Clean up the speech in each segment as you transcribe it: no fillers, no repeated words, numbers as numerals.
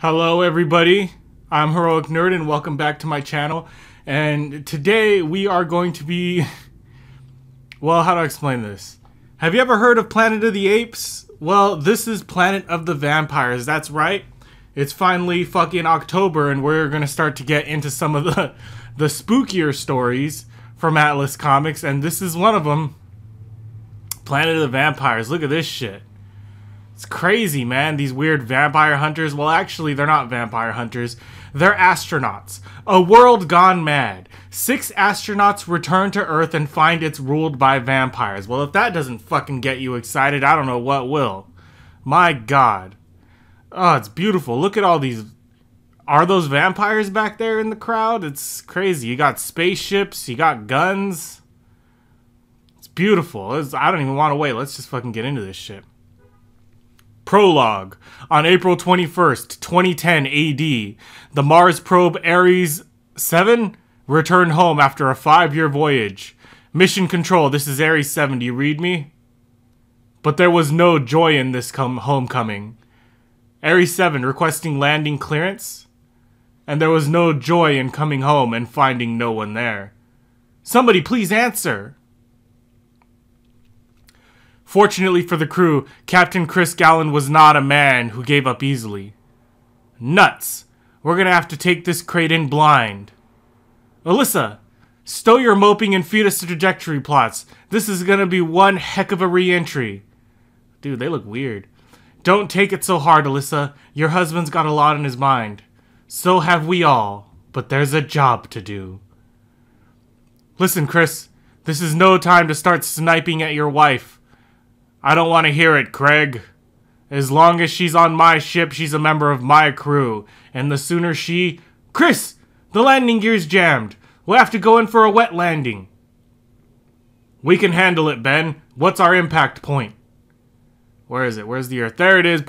Hello everybody, I'm HeroicNerd and welcome back to my channel. And today we are going to be... Well, how do I explain this? Have you ever heard of Planet of the Apes? Well, this is Planet of the Vampires, that's right. It's finally fucking October and we're gonna start to get into some of the spookier stories from Atlas Comics, and this is one of them. Planet of the Vampires, look at this shit. It's crazy, man. These weird vampire hunters. Well, actually, they're not vampire hunters. They're astronauts. A world gone mad. 6 astronauts return to Earth and find it's ruled by vampires. Well, if that doesn't fucking get you excited, I don't know what will. My God. Oh, it's beautiful. Look at all these. Are those vampires back there in the crowd? It's crazy. You got spaceships. You got guns. It's beautiful. I don't even want to wait. Let's just fucking get into this shit. Prologue. On April 21st, 2010 AD, the Mars probe Ares 7 returned home after a 5-year voyage. Mission Control, this is Ares 7, do you read me? But there was no joy in this homecoming. Ares 7 requesting landing clearance, and there was no joy in coming home and finding no one there. Somebody please answer. Fortunately for the crew, Captain Chris Gallen was not a man who gave up easily. Nuts. We're gonna have to take this crate in blind. Alyssa, stow your moping and feed us the trajectory plots. This is gonna be one heck of a re-entry. Dude, they look weird. Don't take it so hard, Alyssa. Your husband's got a lot on his mind. So have we all. But there's a job to do. Listen, Chris. This is no time to start sniping at your wife. I don't want to hear it, Craig. As long as she's on my ship, she's a member of my crew. And the sooner she... Chris! The landing gear's jammed. We'll have to go in for a wet landing. We can handle it, Ben. What's our impact point? Where is it? Where's the Earth? There it is.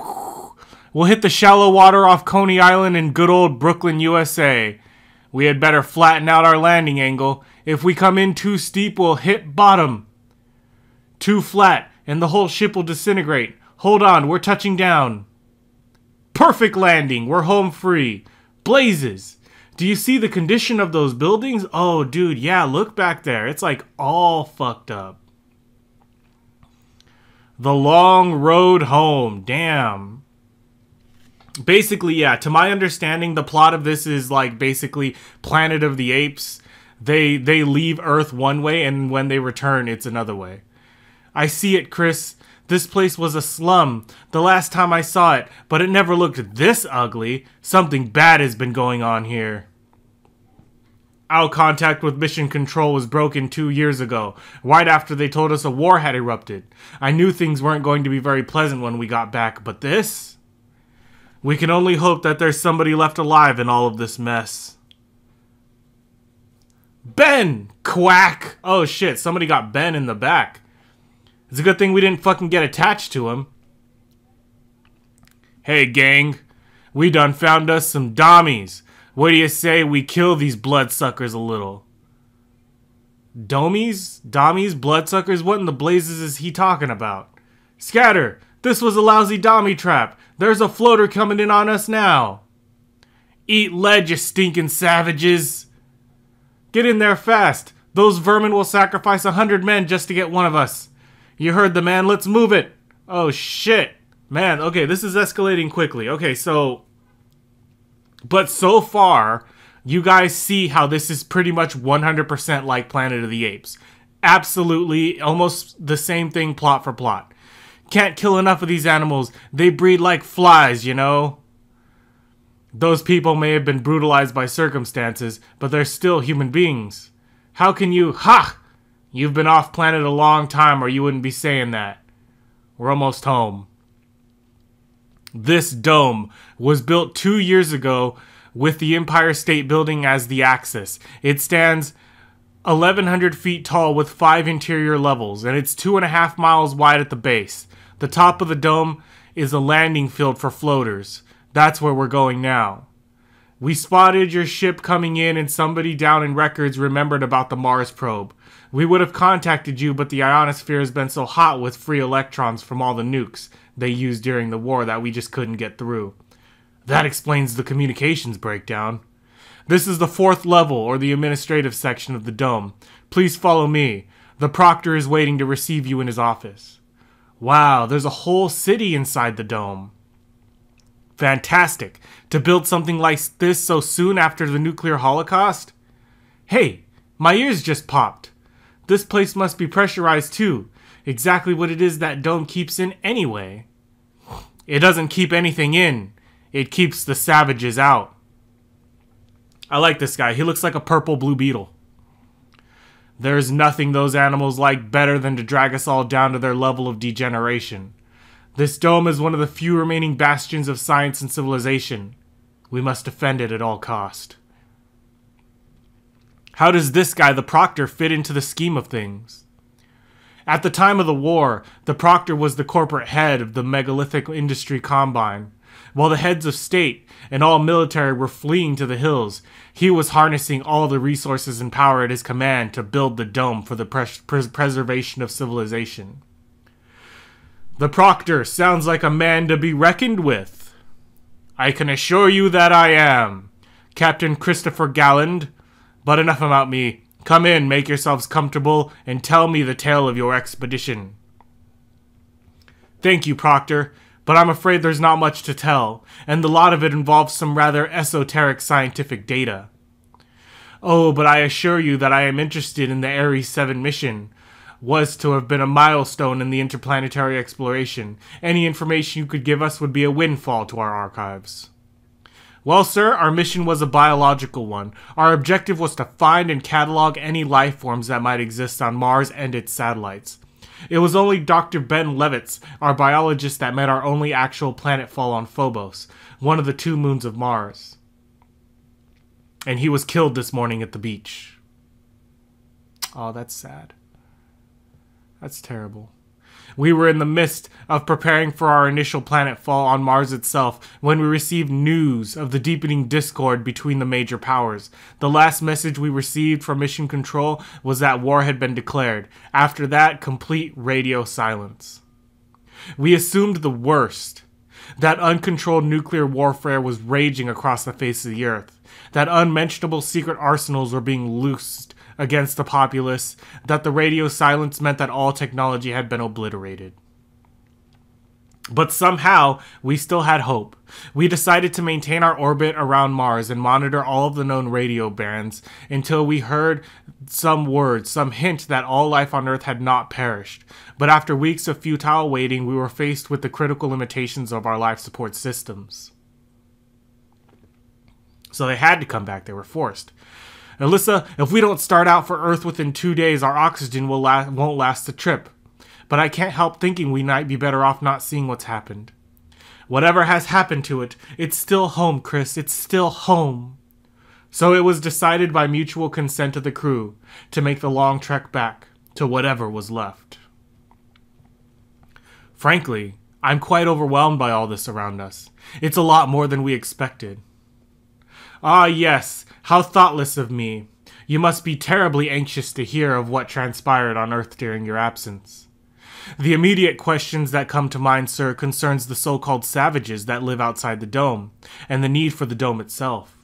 We'll hit the shallow water off Coney Island in good old Brooklyn, USA. We had better flatten out our landing angle. If we come in too steep, we'll hit bottom. Too flat, and the whole ship will disintegrate. Hold on, we're touching down. Perfect landing. We're home free. Blazes. Do you see the condition of those buildings? Oh, dude, yeah, look back there. It's like all fucked up. The long road home. Damn. Basically, yeah, to my understanding, the plot of this is like basically Planet of the Apes. They leave Earth one way, and when they return, it's another way. I see it, Chris. This place was a slum the last time I saw it, but it never looked this ugly. Something bad has been going on here. Our contact with Mission Control was broken 2 years ago, right after they told us a war had erupted. I knew things weren't going to be very pleasant when we got back, but this? We can only hope that there's somebody left alive in all of this mess. Ben! Quack! Oh shit, somebody got Ben in the back. It's a good thing we didn't fucking get attached to him. Hey, gang. We done found us some dommies. What do you say we kill these bloodsuckers a little? Domies? Dommies? Bloodsuckers? What in the blazes is he talking about? Scatter! This was a lousy dommy trap. There's a floater coming in on us now. Eat lead, you stinking savages. Get in there fast. Those vermin will sacrifice 100 men just to get one of us. You heard the man, let's move it. Oh shit. Man, okay, this is escalating quickly. Okay, so... But so far, you guys see how this is pretty much 100% like Planet of the Apes. Absolutely, almost the same thing plot for plot. Can't kill enough of these animals. They breed like flies, you know? Those people may have been brutalized by circumstances, but they're still human beings. How can you... Ha! You've been off planet a long time or you wouldn't be saying that. We're almost home. This dome was built 2 years ago with the Empire State Building as the axis. It stands 1,100 feet tall with 5 interior levels, and it's 2.5 miles wide at the base. The top of the dome is a landing field for floaters. That's where we're going now. We spotted your ship coming in and somebody down in records remembered about the Mars probe. We would have contacted you, but the ionosphere has been so hot with free electrons from all the nukes they used during the war that we just couldn't get through. That explains the communications breakdown. This is the 4th level, or the administrative section of the dome. Please follow me. The proctor is waiting to receive you in his office. Wow, there's a whole city inside the dome. Fantastic. To build something like this so soon after the nuclear holocaust? Hey, my ears just popped. This place must be pressurized too. Exactly what it is that dome keeps in anyway. It doesn't keep anything in. It keeps the savages out. I like this guy. He looks like a purple blue beetle. There's nothing those animals like better than to drag us all down to their level of degeneration. This dome is one of the few remaining bastions of science and civilization. We must defend it at all cost. How does this guy, the proctor, fit into the scheme of things? At the time of the war, the proctor was the corporate head of the megalithic industry combine. While the heads of state and all military were fleeing to the hills, he was harnessing all the resources and power at his command to build the dome for the preservation of civilization. The proctor sounds like a man to be reckoned with. I can assure you that I am, Captain Christopher Galland. But enough about me. Come in, make yourselves comfortable, and tell me the tale of your expedition. Thank you, Proctor, but I'm afraid there's not much to tell, and a lot of it involves some rather esoteric scientific data. Oh, but I assure you that I am interested in the Ares 7 mission. Was to have been a milestone in the interplanetary exploration. Any information you could give us would be a windfall to our archives. Well, sir, our mission was a biological one. Our objective was to find and catalog any life forms that might exist on Mars and its satellites. It was only Dr. Ben Levitz, our biologist, that met our only actual planetfall on Phobos, one of the 2 moons of Mars. And he was killed this morning at the beach. Oh, that's sad. That's terrible. We were in the midst of preparing for our initial planetfall on Mars itself when we received news of the deepening discord between the major powers. The last message we received from Mission Control was that war had been declared. After that, complete radio silence. We assumed the worst. That uncontrolled nuclear warfare was raging across the face of the Earth. That unmentionable secret arsenals were being loosed against the populace, that the radio silence meant that all technology had been obliterated. But somehow, we still had hope. We decided to maintain our orbit around Mars and monitor all of the known radio bands until we heard some word, some hint that all life on Earth had not perished. But after weeks of futile waiting, we were faced with the critical limitations of our life support systems. So they had to come back. They were forced. Alyssa, if we don't start out for Earth within 2 days, our oxygen won't last the trip. But I can't help thinking we might be better off not seeing what's happened. Whatever has happened to it, it's still home, Chris. It's still home. So it was decided by mutual consent of the crew to make the long trek back to whatever was left. Frankly, I'm quite overwhelmed by all this around us. It's a lot more than we expected. Ah, yes, how thoughtless of me. You must be terribly anxious to hear of what transpired on Earth during your absence. The immediate questions that come to mind, sir, concerns the so-called savages that live outside the dome, and the need for the dome itself.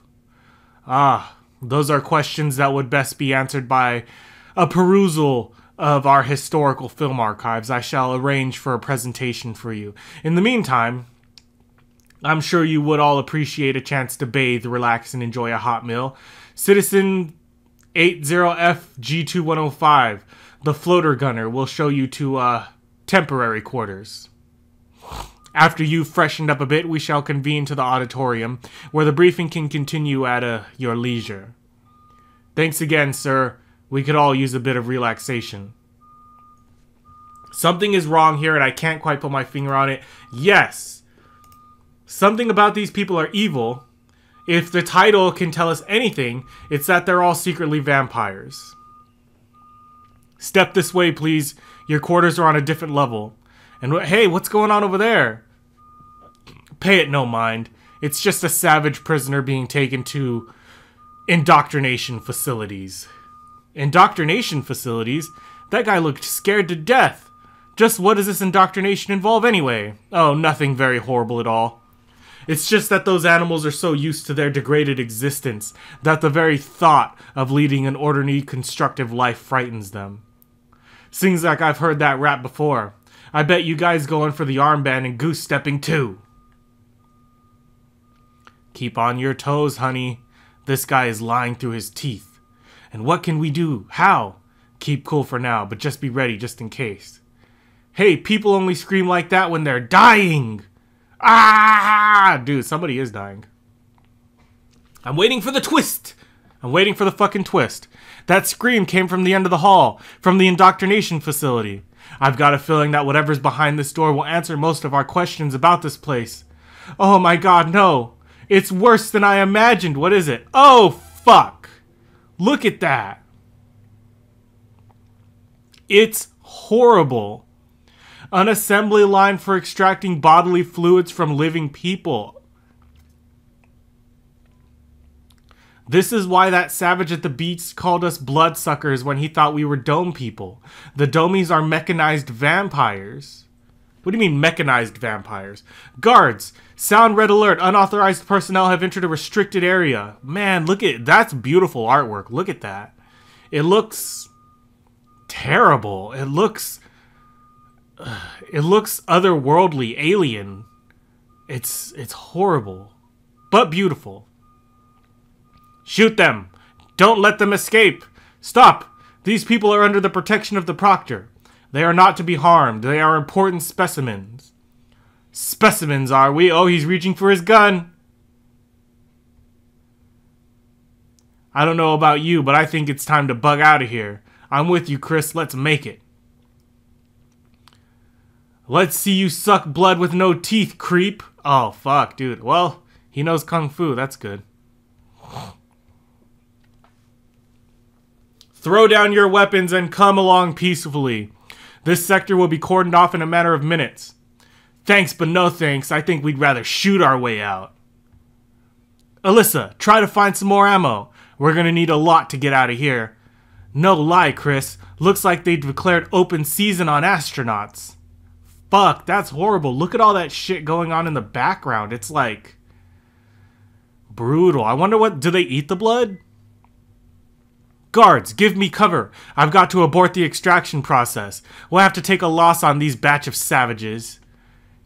Ah, those are questions that would best be answered by a perusal of our historical film archives. I shall arrange for a presentation for you. In the meantime, I'm sure you would all appreciate a chance to bathe, relax, and enjoy a hot meal. Citizen 80FG2105, the floater gunner, will show you to temporary quarters. After you've freshened up a bit, we shall convene to the auditorium, where the briefing can continue at your leisure. Thanks again, sir. We could all use a bit of relaxation. Something is wrong here, and I can't quite put my finger on it. Yes! Something about these people are evil. If the title can tell us anything, it's that they're all secretly vampires. Step this way, please. Your quarters are on a different level. And hey, what's going on over there? Pay it no mind. It's just a savage prisoner being taken to indoctrination facilities. Indoctrination facilities? That guy looked scared to death. Just what does this indoctrination involve anyway? Oh, nothing very horrible at all. It's just that those animals are so used to their degraded existence that the very thought of leading an orderly, constructive life frightens them. Seems like I've heard that rap before. I bet you guys going for the armband and goose stepping too. Keep on your toes, honey. This guy is lying through his teeth. And what can we do? How? Keep cool for now, but just be ready just in case. Hey, people only scream like that when they're dying. Ah! Dude, somebody is dying. I'm waiting for the twist. I'm waiting for the fucking twist. That scream came from the end of the hall, from the indoctrination facility. I've got a feeling that whatever's behind this door will answer most of our questions about this place. Oh my god, no. It's worse than I imagined. What is it? Oh, fuck. Look at that. It's horrible. An assembly line for extracting bodily fluids from living people. This is why that savage at the beach called us bloodsuckers when he thought we were dome people. The domies are mechanized vampires. What do you mean mechanized vampires? Guards, sound red alert. Unauthorized personnel have entered a restricted area. Man, look at that's beautiful artwork. Look at that. It looks terrible. It looks otherworldly, alien. It's horrible, but beautiful. Shoot them. Don't let them escape. Stop. These people are under the protection of the Proctor. They are not to be harmed. They are important specimens. Specimens, are we? Oh, he's reaching for his gun. I don't know about you, but I think it's time to bug out of here. I'm with you, Chris. Let's make it. Let's see you suck blood with no teeth, creep. Oh, fuck, dude. Well, he knows Kung Fu. That's good. Throw down your weapons and come along peacefully. This sector will be cordoned off in a matter of minutes. Thanks, but no thanks. I think we'd rather shoot our way out. Alyssa, try to find some more ammo. We're gonna need a lot to get out of here. No lie, Chris. Looks like they declared open season on astronauts. Fuck, that's horrible. Look at all that shit going on in the background. It's like brutal. I wonder what... Do they eat the blood? Guards, give me cover. I've got to abort the extraction process. We'll have to take a loss on these batch of savages.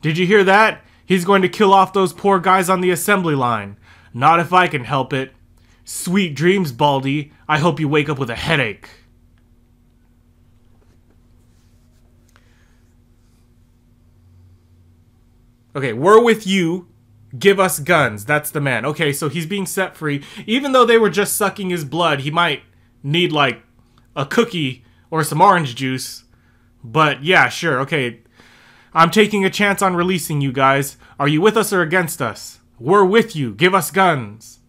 Did you hear that? He's going to kill off those poor guys on the assembly line. Not if I can help it. Sweet dreams, Baldy. I hope you wake up with a headache. Okay, we're with you. Give us guns. That's the man. Okay, so he's being set free. Even though they were just sucking his blood, he might need, like, a cookie or some orange juice. But, yeah, sure. Okay, I'm taking a chance on releasing you guys. Are you with us or against us? We're with you. Give us guns.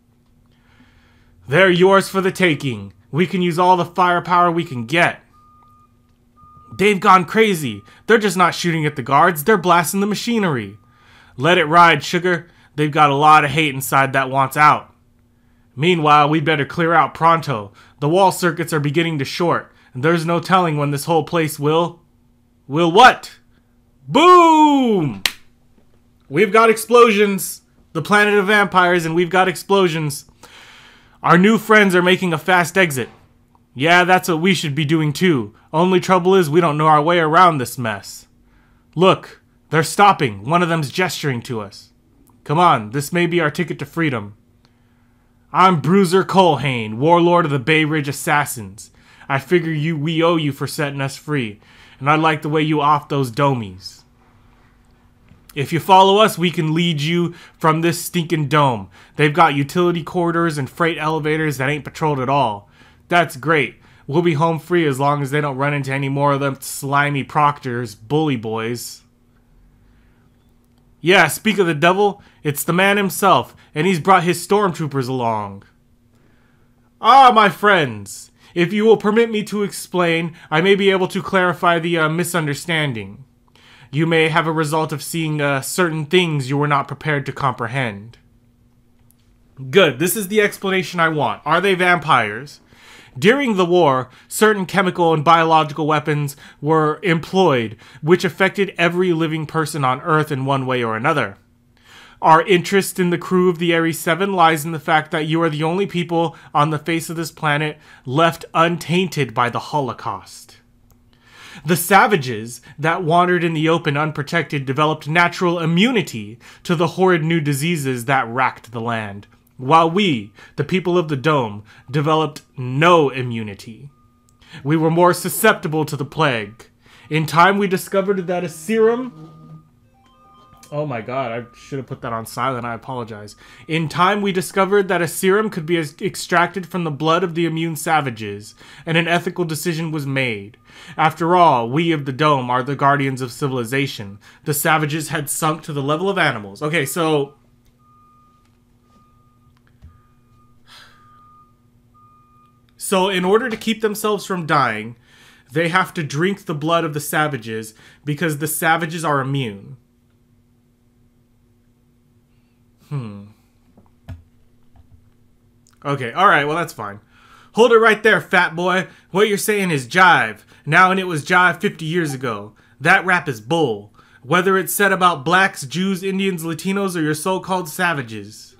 They're yours for the taking. We can use all the firepower we can get. They've gone crazy. They're just not shooting at the guards. They're blasting the machinery. Let it ride, sugar. They've got a lot of hate inside that wants out. Meanwhile, we better clear out pronto. The wall circuits are beginning to short, and there's no telling when this whole place will what? Boom! We've got explosions. The planet of vampires, and we've got explosions. Our new friends are making a fast exit. Yeah, that's what we should be doing too. Only trouble is we don't know our way around this mess. Look, they're stopping. One of them's gesturing to us. Come on, this may be our ticket to freedom. I'm Bruiser Colhane, warlord of the Bay Ridge Assassins. I figure we owe you for setting us free, and I like the way you off those domies. If you follow us, we can lead you from this stinking dome. They've got utility corridors and freight elevators that ain't patrolled at all. That's great. We'll be home free as long as they don't run into any more of them slimy proctors, bully boys. Yeah, speak of the devil, it's the man himself, and he's brought his stormtroopers along. Ah, my friends, if you will permit me to explain, I may be able to clarify the misunderstanding. You may have a result of seeing certain things you were not prepared to comprehend. Good, this is the explanation I want. Are they vampires? During the war, certain chemical and biological weapons were employed, which affected every living person on Earth in one way or another. Our interest in the crew of the Ares 7 lies in the fact that you are the only people on the face of this planet left untainted by the Holocaust. The savages that wandered in the open unprotected developed natural immunity to the horrid new diseases that racked the land, while we, the people of the Dome, developed no immunity. We were more susceptible to the plague. In time, we discovered that a serum... Oh my god, I should have put that on silent, I apologize. In time, we discovered that a serum could be extracted from the blood of the immune savages, and an ethical decision was made. After all, we of the Dome are the guardians of civilization. The savages had sunk to the level of animals. Okay, so... So, in order to keep themselves from dying, they have to drink the blood of the savages, because the savages are immune. Okay, alright, well that's fine. Hold it right there, fat boy. What you're saying is jive. Now and it was jive 50 years ago. That rap is bull. Whether it's said about blacks, Jews, Indians, Latinos, or your so-called savages.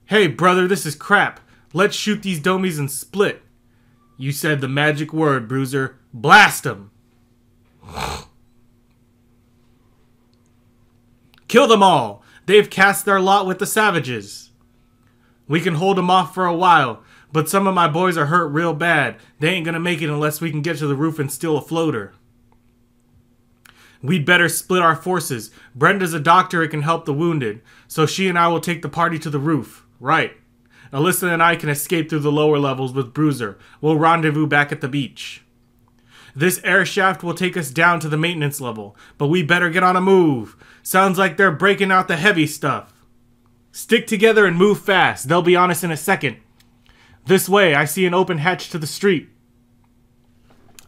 Hey, brother, this is crap. Let's shoot these domies and split. You said the magic word, Bruiser. Blast 'em! Kill them all! They've cast their lot with the savages. We can hold them off for a while, but some of my boys are hurt real bad. They ain't gonna make it unless we can get to the roof and steal a floater. We'd better split our forces. Brenda's a doctor and can help the wounded, so she and I will take the party to the roof. Right. Alyssa and I can escape through the lower levels with Bruiser. We'll rendezvous back at the beach. This air shaft will take us down to the maintenance level, but we better get on a move. Sounds like they're breaking out the heavy stuff. Stick together and move fast. They'll be on us in a second. This way, I see an open hatch to the street.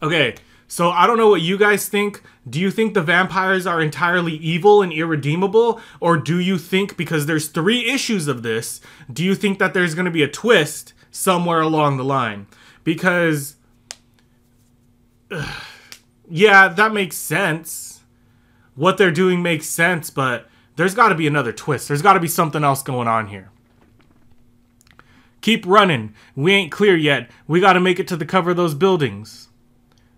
Okay, so I don't know what you guys think. Do you think the vampires are entirely evil and irredeemable? Or do you think, because there's 3 issues of this, do you think that there's going to be a twist somewhere along the line? Because... yeah, that makes sense. What they're doing makes sense, but there's got to be another twist. There's got to be something else going on here. Keep running. We ain't clear yet. We got to make it to the cover of those buildings.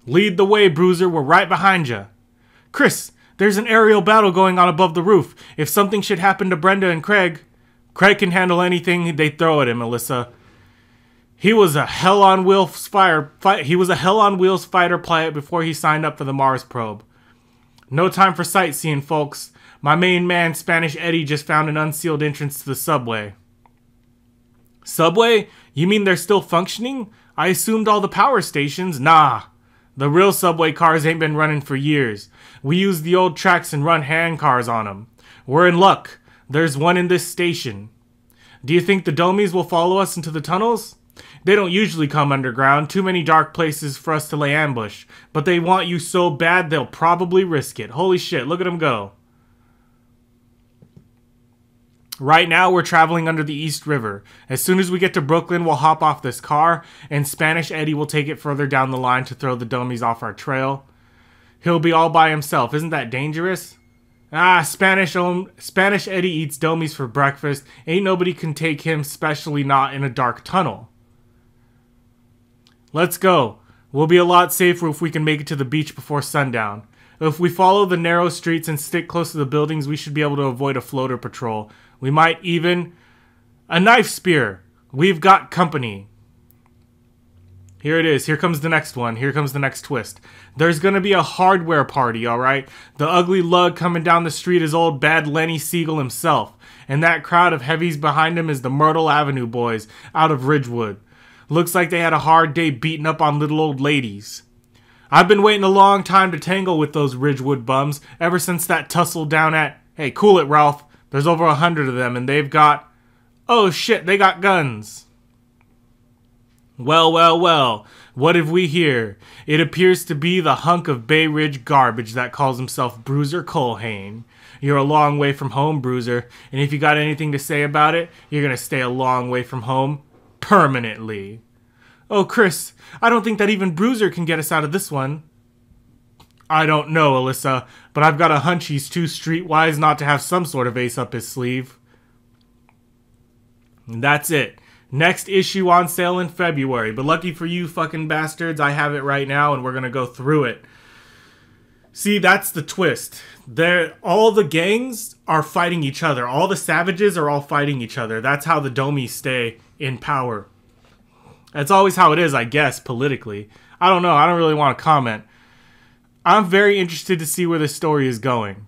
Lead the way, Bruiser. We're right behind you. Chris, there's an aerial battle going on above the roof. If something should happen to Brenda and Craig can handle anything they throw at him, Alyssa. He was a hell on wheels fighter pilot before he signed up for the Mars probe. No time for sightseeing, folks. My main man, Spanish Eddie, just found an unsealed entrance to the subway. Subway? You mean they're still functioning? I assumed all the power stations. Nah. The real subway cars ain't been running for years. We use the old tracks and run hand cars on them. We're in luck. There's one in this station. Do you think the Domies will follow us into the tunnels? They don't usually come underground, too many dark places for us to lay ambush. But they want you so bad they'll probably risk it. Holy shit, look at them go. Right now we're traveling under the East River. As soon as we get to Brooklyn, we'll hop off this car, and Spanish Eddie will take it further down the line to throw the Domies off our trail. He'll be all by himself. Isn't that dangerous? Ah, Spanish Eddie eats Domies for breakfast. Ain't nobody can take him, especially not in a dark tunnel. Let's go. We'll be a lot safer if we can make it to the beach before sundown. If we follow the narrow streets and stick close to the buildings, we should be able to avoid a floater patrol. We might even... A knife spear! We've got company. Here it is. Here comes the next one. Here comes the next twist. There's gonna be a hardware party, alright? The ugly lug coming down the street is old bad Lenny Siegel himself. And that crowd of heavies behind him is the Myrtle Avenue boys out of Ridgewood. Looks like they had a hard day beating up on little old ladies. I've been waiting a long time to tangle with those Ridgewood bums, ever since that tussle down at... Hey, cool it, Ralph. There's over 100 of them, and they've got... Oh shit, they got guns. Well, well, well. What have we here? It appears to be the hunk of Bay Ridge garbage that calls himself Bruiser Colhane. You're a long way from home, Bruiser, and if you got anything to say about it, you're gonna stay a long way from home. Permanently. Oh, Chris, I don't think that even Bruiser can get us out of this one. I don't know, Alyssa, but I've got a hunch he's too streetwise not to have some sort of ace up his sleeve. And that's it. Next issue on sale in February. But lucky for you fucking bastards, I have it right now and we're gonna go through it. See, that's the twist. All the gangs are fighting each other. All the savages are all fighting each other. That's how the Domies stay in power. That's always how it is, I guess, politically. I don't know. I don't really want to comment. I'm very interested to see where this story is going.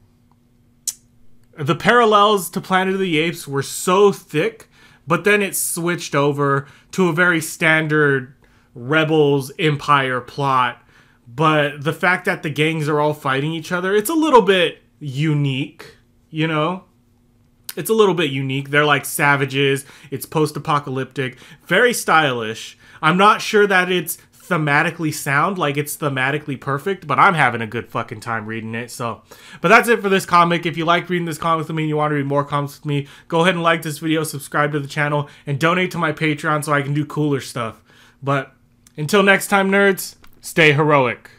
The parallels to Planet of the Apes were so thick, but then it switched over to a very standard Rebels Empire plot. But the fact that the gangs are all fighting each other, it's a little bit unique, you know? It's a little bit unique. They're like savages. It's post-apocalyptic. Very stylish. I'm not sure that it's thematically sound, like it's thematically perfect, but I'm having a good fucking time reading it. So, but that's it for this comic. If you like reading this comic with me and you want to read more comics with me, go ahead and like this video, subscribe to the channel, and donate to my Patreon so I can do cooler stuff. But until next time, nerds, stay heroic.